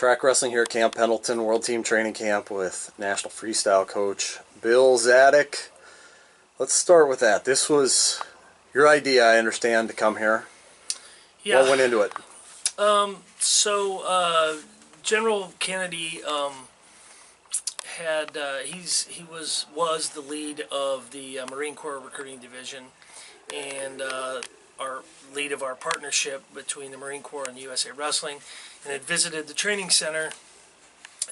Track wrestling here at Camp Pendleton, World Team Training Camp with National Freestyle Coach Bill Zadick. Let's start with that. This was your idea, I understand, to come here. Yeah. What went into it? General Kennedy he was the lead of the Marine Corps recruiting division, and our lead of our partnership between the Marine Corps and USA Wrestling, and had visited the training center.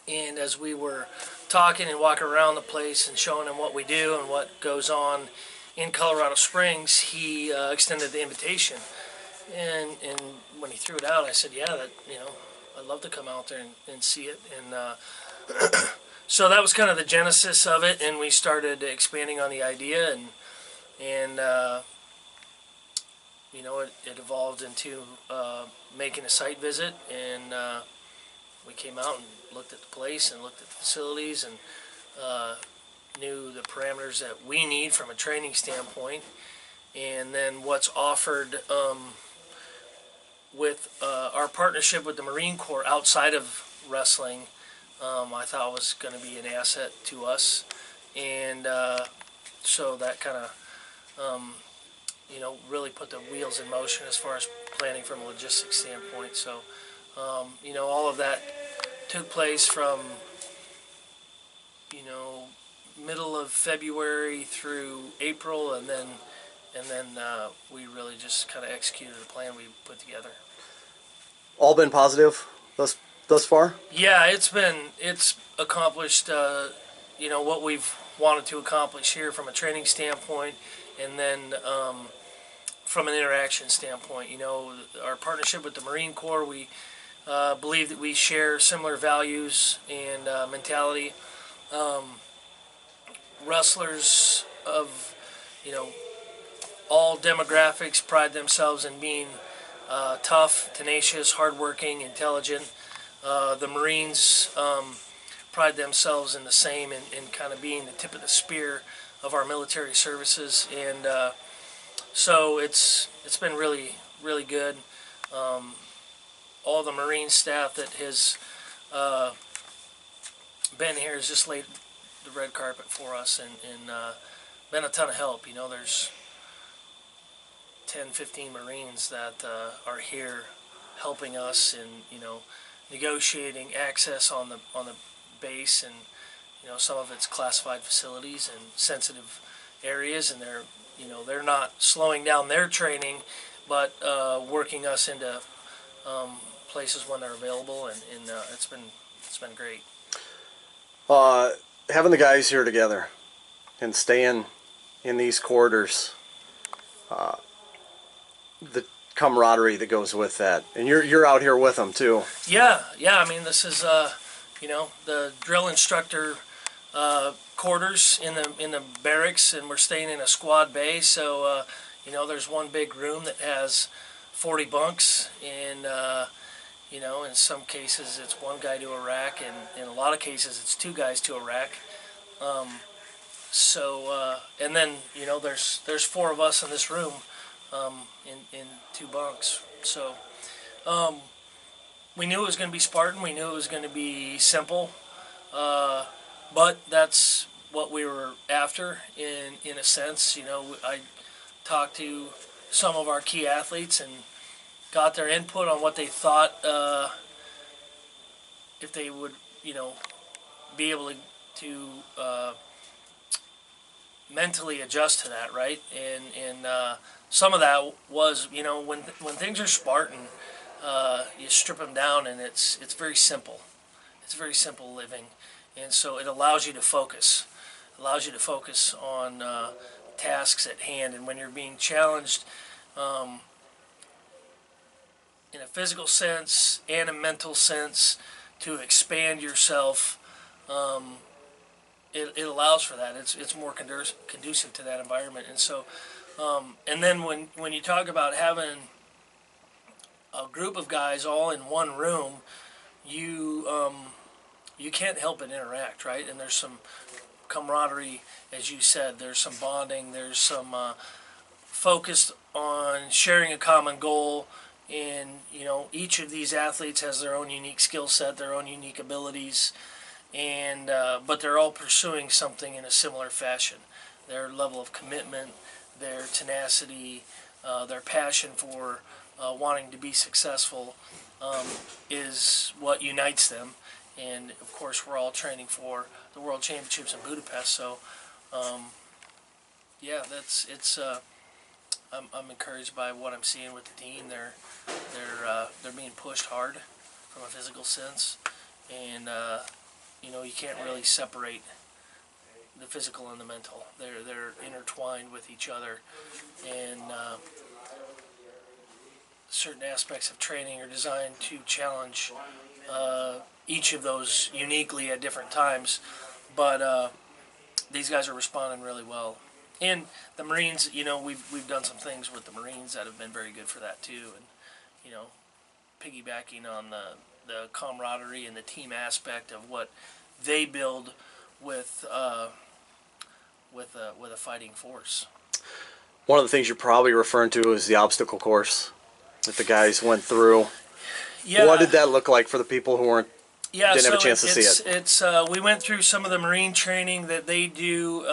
And as we were talking and walking around the place and showing him what we do and what goes on in Colorado Springs, he extended the invitation. And when he threw it out, I said, "Yeah, I'd love to come out there and see it." And so that was kind of the genesis of it, and we started expanding on the idea, and it evolved into making a site visit, and we came out and looked at the place and looked at the facilities and knew the parameters that we need from a training standpoint, and then what's offered with our partnership with the Marine Corps outside of wrestling, I thought was going to be an asset to us, and so that kind of really put the wheels in motion as far as planning from a logistics standpoint. So all of that took place from middle of February through April, and then we really just kind of executed the plan we put together. All been positive thus far? Yeah, it's accomplished what we've wanted to accomplish here from a training standpoint, and then from an interaction standpoint. Our partnership with the Marine Corps, we believe that we share similar values and mentality. Wrestlers of all demographics pride themselves in being tough, tenacious, hardworking, intelligent. The Marines pride themselves in the same, in kind of being the tip of the spear of our military services, and so it's been really, really good. All the Marine staff that has been here has just laid the red carpet for us, and been a ton of help. There's 10, 15 Marines that are here helping us in negotiating access on the base, and some of it's classified facilities and sensitive areas, and they're not slowing down their training, but working us into places when they're available, and it's been great. Having the guys here together and staying in these corridors, the camaraderie that goes with that, and you're out here with them too. Yeah. I mean, this is the drill instructor quarters in the barracks, and we're staying in a squad bay. So there's one big room that has 40 bunks, and in some cases it's one guy to a rack, and in a lot of cases it's two guys to a rack. And then there's four of us in this room in two bunks. So we knew it was going to be Spartan. We knew it was going to be simple, but that's what we were after in a sense. I talked to some of our key athletes and got their input on what they thought if they would be able to mentally adjust to that, right? And some of that was when things are Spartan, you strip them down, and it's very simple. It's very simple living, and so it allows you to focus. It allows you to focus on tasks at hand, and when you're being challenged in a physical sense and a mental sense to expand yourself, it allows for that. It's more conducive to that environment, and so and then when you talk about having a group of guys all in one room, you can't help but interact, right? And there's some camaraderie, as you said. There's some bonding. There's some focus on sharing a common goal, And each of these athletes has their own unique skill set, their own unique abilities, and but they're all pursuing something in a similar fashion. Their level of commitment, their tenacity, their passion for wanting to be successful is what unites them. And of course, we're all training for the World Championships in Budapest. So, yeah, I'm encouraged by what I'm seeing with the team. They're being pushed hard from a physical sense, and you can't really separate the physical and the mental. They're intertwined with each other, and certain aspects of training are designed to challenge each of those uniquely at different times. But these guys are responding really well. And the Marines, we've done some things with the Marines that have been very good for that too. And piggybacking on the camaraderie and the team aspect of what they build with a fighting force. One of the things you're probably referring to is the obstacle course that the guys went through. Yeah. What did that look like for the people who didn't have a chance to see it? It's we went through some of the Marine training that they do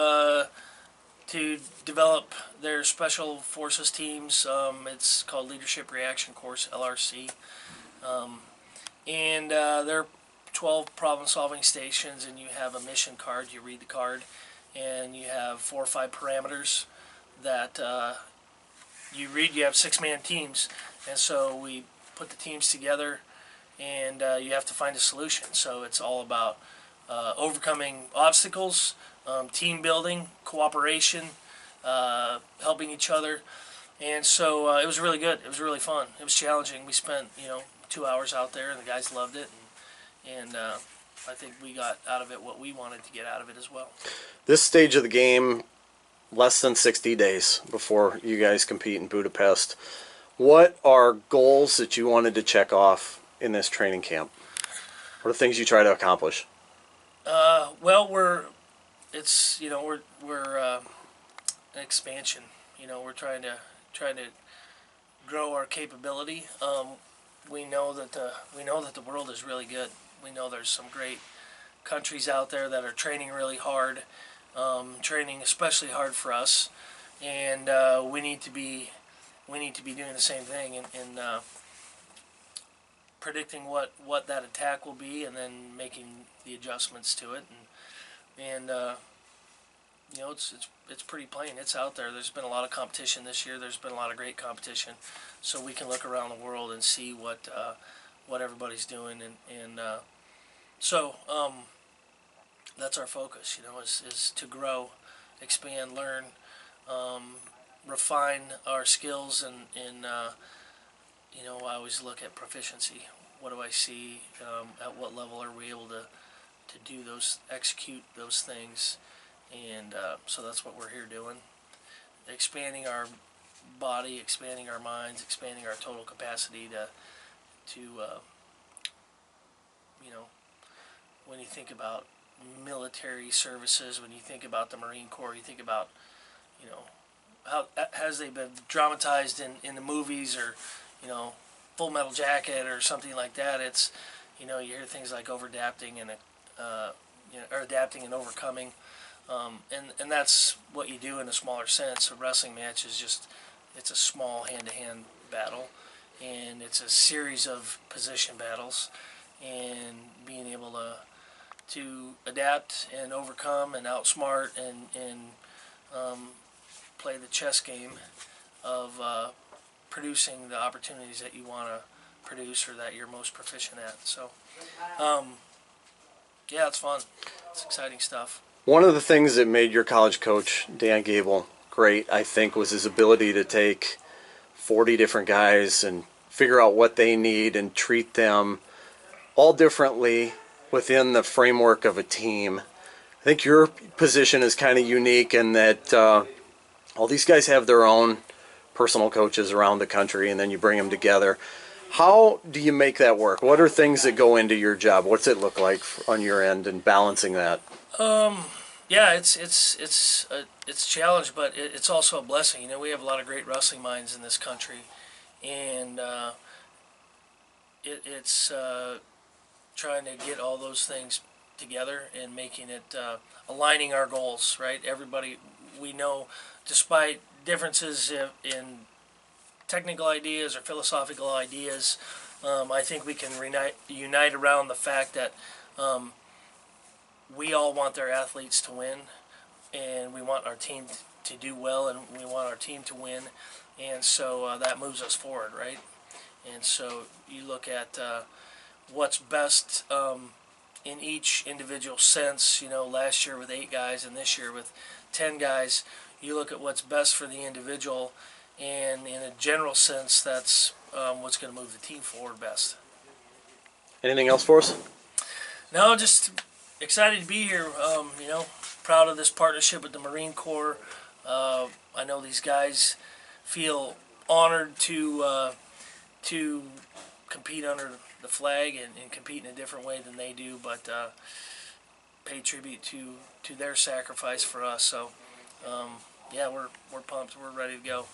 to develop their special forces teams. It's called Leadership Reaction Course, LRC. And there are 12 problem-solving stations, and you have a mission card. You read the card, and you have 4 or 5 parameters that you read. You have 6-man teams, and so we put the teams together, and you have to find a solution. So it's all about overcoming obstacles, team building, cooperation, helping each other. And so it was really good. It was really fun. It was challenging. We spent 2 hours out there, and the guys loved it. And I think we got out of it what we wanted to get out of it as well. This stage of the game, less than 60 days before you guys compete in Budapest. What are goals that you wanted to check off in this training camp? What are the things you try to accomplish? Well, we're an expansion. We're trying to grow our capability. We know that the world is really good. We know there's some great countries out there that are training really hard, training especially hard for us, and we need to be doing the same thing and predicting what that attack will be, and then making the adjustments to it. And it's pretty plain. It's out there. There's been a lot of competition this year. There's been a lot of great competition, so we can look around the world and see what everybody's doing, and so that's our focus. Is to grow, expand, learn, refine our skills, and I always look at proficiency. What do I see? At what level are we able to do those, execute those things? And so that's what we're here doing. Expanding our body, expanding our minds, expanding our total capacity to when you think about military services, when you think about the Marine Corps, you think about, how has they been dramatized in the movies, or, Full Metal Jacket or something like that. It's, you hear things like over-adapting and, or adapting and overcoming. And that's what you do in a smaller sense. A wrestling match is it's a small hand-to-hand battle, and it's a series of position battles, and being able to adapt and overcome and outsmart and play the chess game of producing the opportunities that you want to produce or that you're most proficient at. So, yeah, it's fun. It's exciting stuff. One of the things that made your college coach, Dan Gable, great, I think, was his ability to take 40 different guys and figure out what they need and treat them all differently within the framework of a team. I think your position is kind of unique in that all these guys have their own personal coaches around the country, and then you bring them together. How do you make that work? What are things that go into your job? What's it look like on your end and balancing that? Yeah, it's a challenge, but it's also a blessing. We have a lot of great wrestling minds in this country, and it's trying to get all those things together and making it aligning our goals. Right, everybody, we know, despite differences in technical ideas or philosophical ideas, I think we can unite around the fact that we all want their athletes to win, and we want our team to do well, and we want our team to win, and so that moves us forward, right? And so you look at what's best in each individual sense. You know, last year with 8 guys and this year with 10 guys, you look at what's best for the individual, and in a general sense, that's what's going to move the team forward best. Anything else for us? No, just excited to be here. You know, proud of this partnership with the Marine Corps. I know these guys feel honored to compete under the flag and compete in a different way than they do, but pay tribute to their sacrifice for us. So, yeah, we're pumped. We're ready to go.